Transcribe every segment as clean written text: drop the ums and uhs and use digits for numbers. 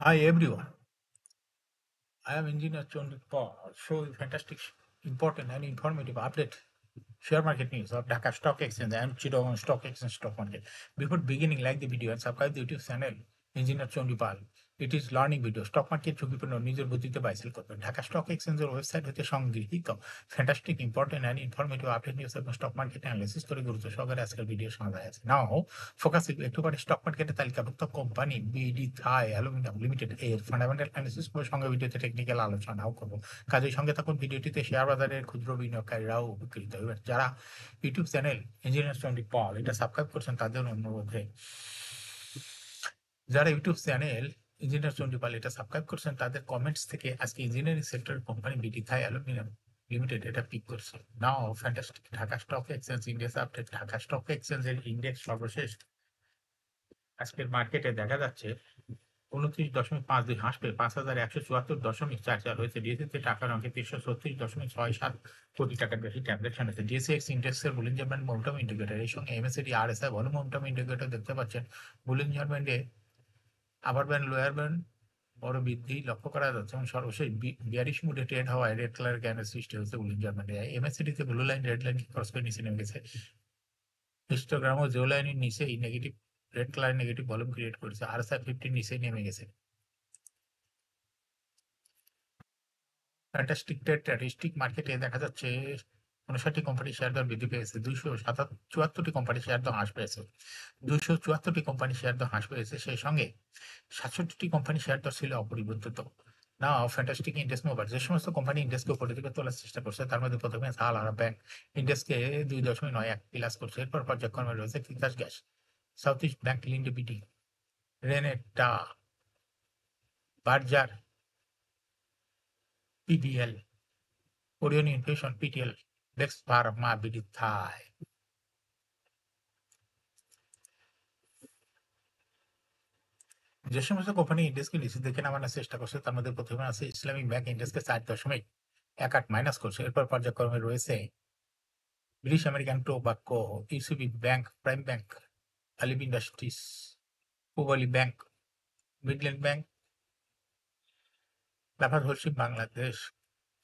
Hi everyone, I am Engineer Chandrik Paul. Show you fantastic, important and informative update share market news of Dhaka Stock Exchange and Chittagong Stock Exchange stock market. Before beginning, like the video and subscribe the YouTube channel Engineer Chandipal. It is learning video. Stock market ঝুঁকিপূর্ণ নিজের বুদ্ধিতে বাইসেল করবেন Dhaka stock এক্সচেঞ্জের website হতে সংগৃহীত fantastic important and informative update news এবং stock market analysis করে গুরুত্ব সহকারে আজকের ভিডিও শোনা আছে নাও ফোকাস একটু পরে স্টক মার্কেটে তালিকাভুক্ত company BD Thai aluminium limited এর ফান্ডামেন্টাল অ্যানালিসিস করে সঙ্গে ভিডিওতে টেকনিক্যাল আলোচনাও করবো কাজের সঙ্গে থাকুন ভিডিওটিতে শেয়ার বাজারের ক্ষুদ্র বিনিয়োগকারীরাও উপকৃত হবেন যারা ইউটিউব চ্যানেল ইঞ্জিনিয়ার চন্ডিক পল এটা সাবস্ক্রাইব করছেন তাদের অনুরোধে যারা ইউটিউব চ্যানেল ইঞ্জিনিয়ার চন্ডিপাল এটা সাবস্ক্রাইব করছেন তাদের কমেন্টস থেকে আজকে engineering sector company BD Thai aluminium limited এটা পিক করছে now fantastic Dhaka stock exchange index update Dhaka stock এক্সচেঞ্জের ইন্ডেক্স সর্বশেষ আজকের মার্কেটে দেখা যাচ্ছে 29.52 হ্রাস পেয়ে 5,174.44 হয়েছে ডিএসসিতে টাকার অঙ্কে 336.67 কোটি টাকার বেশি ট্রানজাকশন হয়েছে ডিএসসিএক্স ইন্ডেক্সের বুলিঞ্জার ব্যান্ড মোমেন্টাম ইন্ডিকেটর এই সঙ্গে MSCD RSI volume momentum indicator দেখতে পাচ্ছেন বুলিঞ্জার ব্যান্ডে আপার ব্যান্ড লোয়ার ব্যান্ড বড় বৃদ্ধি লক্ষ্য করা যাচ্ছে এবং সর্বশেষ বিয়ারিশ মুডে ট্রেড হওয়ায় রেড কালার ক্যান্ডেল সৃষ্টি হয়েছে বুলিঞ্জার ব্যান্ডে এমএসসিডিতে blue line red line cross করে নিচে নেমে গেছে হিস্টোগ্রাম ও জিও লাইনের নিচে এই negative red colour negative volume create করেছে আরএসআই 50 নিচে নেমে গেছে ফ্যান্টাস্টিক ট্রেড স্ট্যাটিস্টিক মার্কেটে দেখা যাচ্ছে 59টি কোম্পানির শেয়ার দর বৃদ্ধি পেয়েছে 274টি কোম্পানির শেয়ার দর হ্রাস পেয়েছে 274টি কোম্পানির শেয়ার দর হ্রাস পেয়েছে সেই সঙ্গে 67টি কোম্পানির শেয়ার দর ছিল অপরিবর্তিত না ফ্যান্টাস্টিক ইন্ডেক্স মোবার যে সমস্ত কোম্পানি ইন্ডেক্সকে উপরের দিকে তোলার চেষ্টা করছে তার মধ্যে প্রথমে সাহারা ব্যাংক ইন্ডেক্সকে 2.91 প্লাস করছে এরপর পর্যায়ক্রমে রয়েছে Titas gas South East bank Linde Renata Berger PBL Orion infusion PTL Dex pharma BD Thai যে সমস্ত কোম্পানি ইন্ডেক্সকে নিচের দিকে নামানোর চেষ্টা করছে তার মধ্যে প্রথমে আছে ইসলামিক ব্যাংক ইন্ডেক্সকে 4.18 মাইনাস করছে এরপর পর্যায়ক্রমে রয়েছে British American Tobacco UCB bank prime bank আলিব industries Pubali bank Midland bank Lafarge Holcim Bangladesh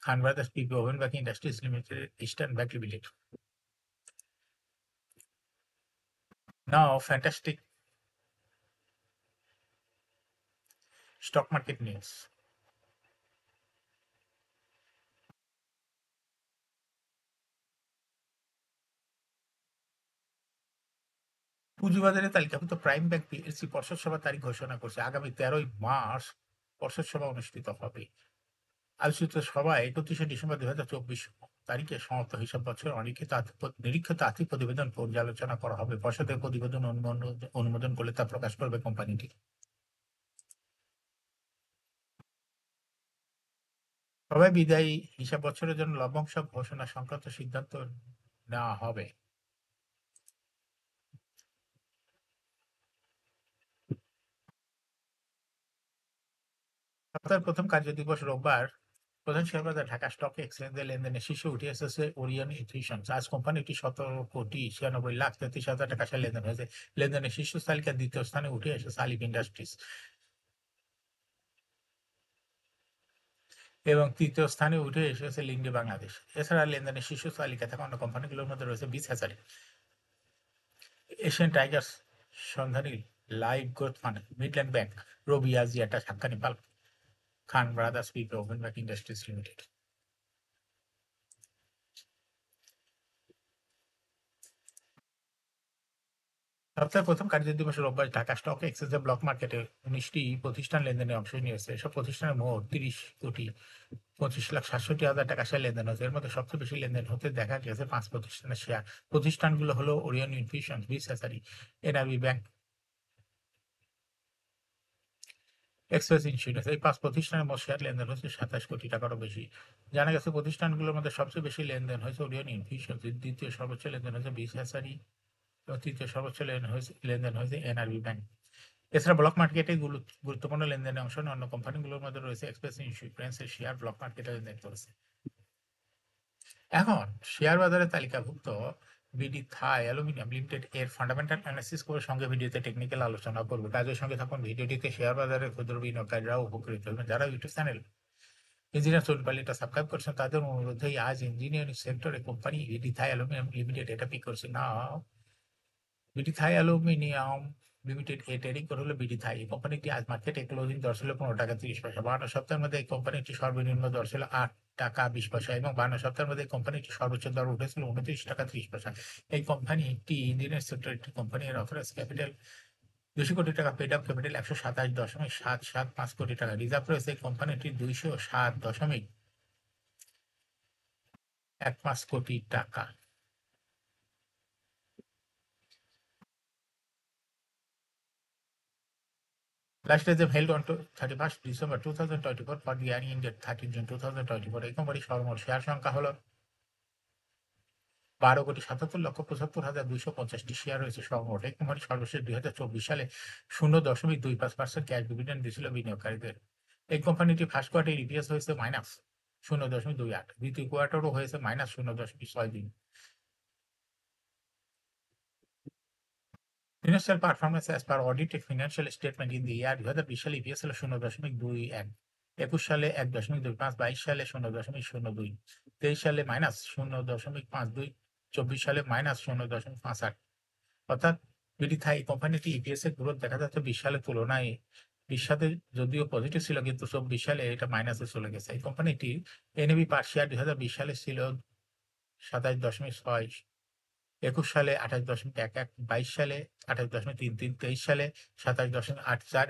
Khan brothers PP woven bank industries limited Eastern bank limited now fantastic stock market news পুঁজিবাজারে তালিকাভুক্ত প্রাইম ব্যাংক পিএলসি পর্ষদ সভা তারিখ ঘোষণা করছে আগামী 13 মার্চ পর্ষদ সভা অনুষ্ঠিত হবে আলোচিত সভায় 31শে ডিসেম্বর 2024 তারিখে সমাপ্ত হিসাব বছর নিরীক্ষিত আর্থিক প্রতিবেদন পর্যালোচনা করা হবে পর্ষদের প্রতিবেদন অনুমোদন করলে তা প্রকাশ করবে কোম্পানিটি সভায় বিদায়ী হিসাব বছরের জন্য লভ্যাংশ ঘোষণা সংক্রান্ত সিদ্ধান্ত নেওয়া হবে সপ্তাহের প্রথম কার্যদিবস রোববার প্রধান শেয়ার বাজার ঢাকা স্টক এক্সচেঞ্জে লেনদেনে শীর্ষে উঠে এসেছে ওরিয়ন ইনফিউশনস আজ কোম্পানিটি 17,96,33,000 টাকা শেয়ার লেনদেন হয়েছে লেনদেনের শীর্ষ তালিকার দ্বিতীয় স্থানে উঠে এসেছে আলিফ ইন্ডাস্ট্রিজ এবং তৃতীয় স্থানে উঠে এসেছে লিন্ডে বাংলাদেশ এছাড়া লেনদেনের শীর্ষ তালিকা থাকা অন্য কোম্পানিগুলোর মধ্যে রয়েছে বিস hatchery Asian Tigers Sandhani life growth fund Midland bank Robi Axiata সাক্কানি পাল Khan brothers PP woven bank industries limited সপ্তাহের প্রথম কার্যদিবস রোববার ঢাকা স্টক এক্সচেঞ্জে ব্লক মার্কেটে 19টি প্রতিষ্ঠান লেনদেনে অংশ নিয়েছে এসব প্রতিষ্ঠানের মোট 30,25,67,000 টাকা শেয়ার লেনদেন হয়েছে এর মধ্যে সবচেয়ে বেশি লেনদেন হতে দেখা গেছে 5 প্রতিষ্ঠানের শেয়ার প্রতিষ্ঠানগুলো হলো ওরিয়ন ইনফিউশন বিস hatchery NRB bank express insurance এই 5 প্রতিষ্ঠানের মোট শেয়ার লেনদেন হয়েছে 27 কোটি টাকারও বেশি জানা গেছে প্রতিষ্ঠানগুলোর মধ্যে সবচেয়ে বেশি লেনদেন হয়েছে ওরিয়ন ইনফিউশন দ্বিতীয় সর্বোচ্চ লেনদেন হয়েছে বিস হ্যাচারি এবং তৃতীয় সর্বোচ্চ লেনদেন হয়েছে এনআরবি ব্যাংক এছাড়া ব্লক মার্কেটে গুরুত্বপূর্ণ লেনদেনে অংশ নেয় অন্য কোম্পানিগুলোর মধ্যে রয়েছে এক্সপ্রেস ইন্স্যুরেন্সের শেয়ার ব্লক মার্কেটে লেনদেন করেছে এখন শেয়ার বাজারে তালিকাভুক্ত বিডি থাই অ্যালুমিনিয়াম লিমিটেড এর ফান্ডামেন্টাল অ্যানালিসিস করে সঙ্গে ভিডিওতে টেকনিক্যাল আলোচনা করবে। কাজের সঙ্গে থাকুন ভিডিওটিতে, শেয়ার বাজারের ক্ষুদ্র বিনিয়োগকারীরাও উপকৃত হবেন। যারা ইউটিউব চ্যানেল ইঞ্জিনিয়ার চন্ডিপাল এটা সাবস্ক্রাইব করছেন তাদের অনুরোধেই আজ ইঞ্জিনিয়ারিং সেক্টরে company BD Thai aluminium limited এটা পিক করছে না। বিডি থাই অ্যালুমিনিয়াম লিমিটেড এ ট্রেডিং করে হলো বিডি থাই। এই কোম্পানিটি আজ মার্কেটে ক্লোজিং দর ছিল 15 টাকা 30 পয়সা। 52 সপ্তাহের মধ্যে এই কোম্পানিটি সর্বনিম্ন দর ছিল 8 টাকা 20 পয়সা এবং 52 সপ্তাহের মধ্যে এই কোম্পানিটি সর্বোচ্চ দর উঠেছিল 29 টাকা 30 পয়সা। এই কোম্পানিটি ইঞ্জিনিয়ার সেক্টর একটি কোম্পানি, এর অথরাইজ ক্যাপিটাল 200 কোটি টাকা, পেড আপ ক্যাপিটাল 127.775 কোটি টাকা, রিজার্ভ রয়েছে এই কোম্পানিটির 207.15 কোটি টাকা। Last reserve held on to 31st December 2024 for the year ended 30 June 2024. এই কোম্পানির সর্বমোট শেয়ার সংখ্যা হলো 12,77,75,250টি শেয়ার রয়েছে সর্বমোট। এই কোম্পানি সর্বশেষ 2024 সালে 0.25% ক্যাশ ডিভিডেন্ড দিয়েছিল বিনিয়োগকারীদের। এই কোম্পানিটি ফার্স্ট কোয়ার্টার ইপিএস হয়েছে -0.28, দ্বিতীয় কোয়ার্টারও হয়েছে -0.62। Financial performance as per audited financial statement in the year 2020 সালে ইপিএস হলো 0.21, 21 সালে 1.25, 22 সালে 0.02, 23 সালে -0.52, 24 সালে -0.58। অর্থাৎ বিডি থাই কোম্পানিটি ইপিএস এর গ্রোথ দেখা যাচ্ছে 20 সালের তুলনায় 20 সালে যদিও পজিটিভ ছিল কিন্তু 24 সালে এটা মাইনাসে চলে গেছে। এই কোম্পানিটি এনএভি পার শেয়ার 2020 সালে ছিল 27.6, 21 সালে 28.11, 22 সালে 28.33, 23 সালে 27.84,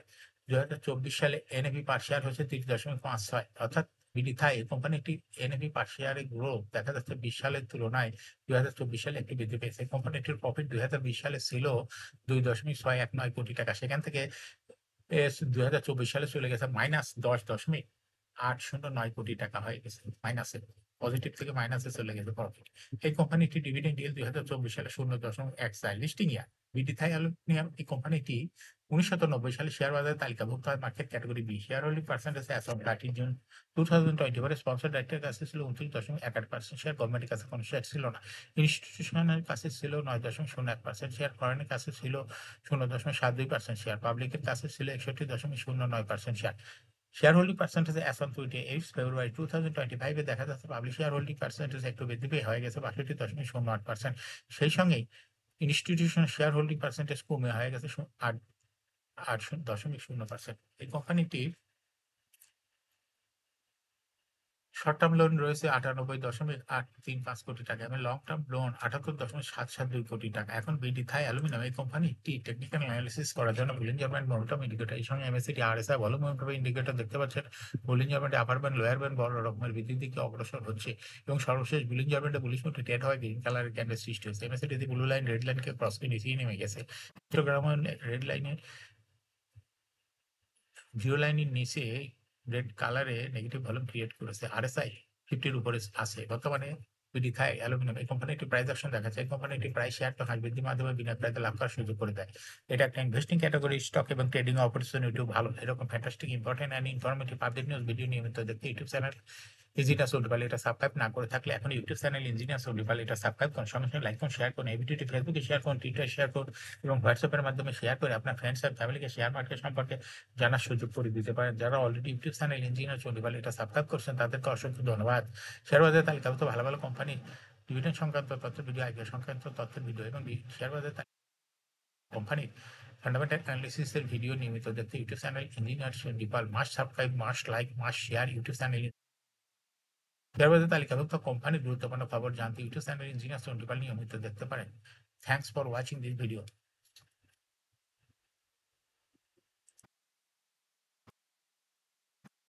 2024 সালে এনএভি পার শেয়ার হচ্ছে 30.56। অর্থাৎ বিডি থাই কোম্পানিটি এনএভি পার শেয়ারের গ্রোথ দেখা যাচ্ছে 20 সালের তুলনায় 2024 সালে একটু বৃদ্ধি পেয়েছে। কোম্পানিটির প্রফিট 2020 সালে ছিল 2.619 কোটি টাকা, সেখান থেকে 2024 সালে চলে গেছে -10.809 কোটি টাকা হয়ে গেছে মাইনাসে। পজিটিভ থেকে মাইনাসে চলে গেছে প্রফিট। এই কোম্পানিটি ডিভিডেন্ড ইল্ড 2024 সালে 0.14। Listing year BD Thai aluminium এই কোম্পানিটি 1990 সালে শেয়ার বাজারে তালিকাভুক্ত হয় market category B. Share holding percentage as of 30 June 2024 sponsor ডাইরেক্টরের কাছে ছিল 29.61% শেয়ার, গভর্নমেন্টের কাছে কোনো শেয়ার ছিল না। ইনস্টিটিউশনের কাছে ছিল 9.01% শেয়ার, ফরেনের কাছে ছিল 0.72% শেয়ার, পাবলিকের কাছে ছিল 61.09% share. Share holding percentage as on 28 ফেব্রুয়ারি 2025 এ দেখা যাচ্ছে পাবলিক শেয়ার হোল্ডিং পার্সেন্টেজ একটু বৃদ্ধি পেয়ে হয়ে গেছে 62.08%। সেই সঙ্গেই ইনস্টিটিউশনাল শেয়ার হোল্ডিং পার্সেন্টেজ কমে হয়ে গেছে 8.0%। এই কোম্পানিটি শর্ট টার্ম লোন রয়েছে 98.835 কোটি টাকা এবং লং টার্ম লোন 78.772 কোটি টাকা। এখন বিডি থাই অ্যালুমিনিয়াম এই কোম্পানিটি টেকনিক্যাল অ্যানালিসিস করার জন্য বুলিঞ্জার ব্যান্ড মোমেন্টাম ইন্ডিকেটর এই সঙ্গে এমএসিডি আরএসআই ভলিউম ইন্ডিকেটর দেখতে পাচ্ছেন। বুলিঞ্জার ব্যান্ডে আপার ব্যান্ড লোয়ার ব্যান্ড বড় রকমের বৃদ্ধির দিকে অগ্রসর হচ্ছে এবং সর্বশেষ বুলিঞ্জার ব্যান্ডে বুলিশ মোডে ট্রেড হয় গ্রিন কালারের ক্যান্ডেল সৃষ্টি হয়েছে। এমএসিডি ব্লু লাইন রেড লাইনকে ক্রস করে নিচেই নেমে গেছে। হিস্টোগ্রাম রেড লাইনে জিরো লাইনের নিচে রেড কালারে নেগেটিভ ভলিউম ক্রিয়েট করেছে। আরএসআই 50 উপরে আছে। বর্তমানে বিডি থাই অ্যালুমিনিয়াম এই কোম্পানিটি প্রাইস অ্যাকশন দেখাচ্ছে। এই কোম্পানিটি প্রাইস শেয়ার তো হার বৃদ্ধির মাধ্যমে বিনা প্রাইসে লাভ করার সুযোগ করে দেয়। এটা একটা ইনভেস্টিং ক্যাটাগরি স্টক এবং ট্রেডিং অপরচুনিটি ভালো। এরকম fantastic important and informative public news video নিয়মিত দেখতে ইউটিউব চ্যানেল ইঞ্জিনিয়ার চন্ডিপাল এটা সাবস্ক্রাইব না করে থাকলে এখন ইউটিউব চ্যানেল ইঞ্জিনিয়ার চন্ডিপাল এটা সাবস্ক্রাইব করুন, সঙ্গে সঙ্গে লাইক করুন, শেয়ার করুন। এই ভিডিওটি ফেসবুকে শেয়ার করুন, টুইটারে শেয়ার করুন এবং হোয়াটসঅ্যাপের মাধ্যমে শেয়ার করে আপনার ফ্রেন্ডস আর ফ্যামিলিকে শেয়ার মার্কেট সম্পর্কে জানার সুযোগ করে দিতে পারেন। যারা অলরেডি ইউটিউব চ্যানেল ইঞ্জিনিয়ার চন্ডিপাল এটা সাবস্ক্রাইব করছেন তাদেরকে অসংখ্য ধন্যবাদ। শেয়ার বাজারে তালিকাভুক্ত ভালো ভালো কোম্পানি ডিভিডেন্ড সংক্রান্ত তথ্য ভিডিও, আইপিও সংক্রান্ত তথ্যের ভিডিও এবং শেয়ার বাজারে কোম্পানির ফান্ডামেন্টাল অ্যানালিসিসের ভিডিও নিয়মিত দেখতে YouTube channel engineer Chandipal must subscribe, must like, must share. YouTube channel share বাজারে তালিকাভুক্ত কোম্পানির গুরুত্বপূর্ণ খবর জানতে ইউটিউব চ্যানেল ইঞ্জিনিয়ার চন্ডিপাল নিয়মিত দেখতে পারেন। Thanks for watching this video.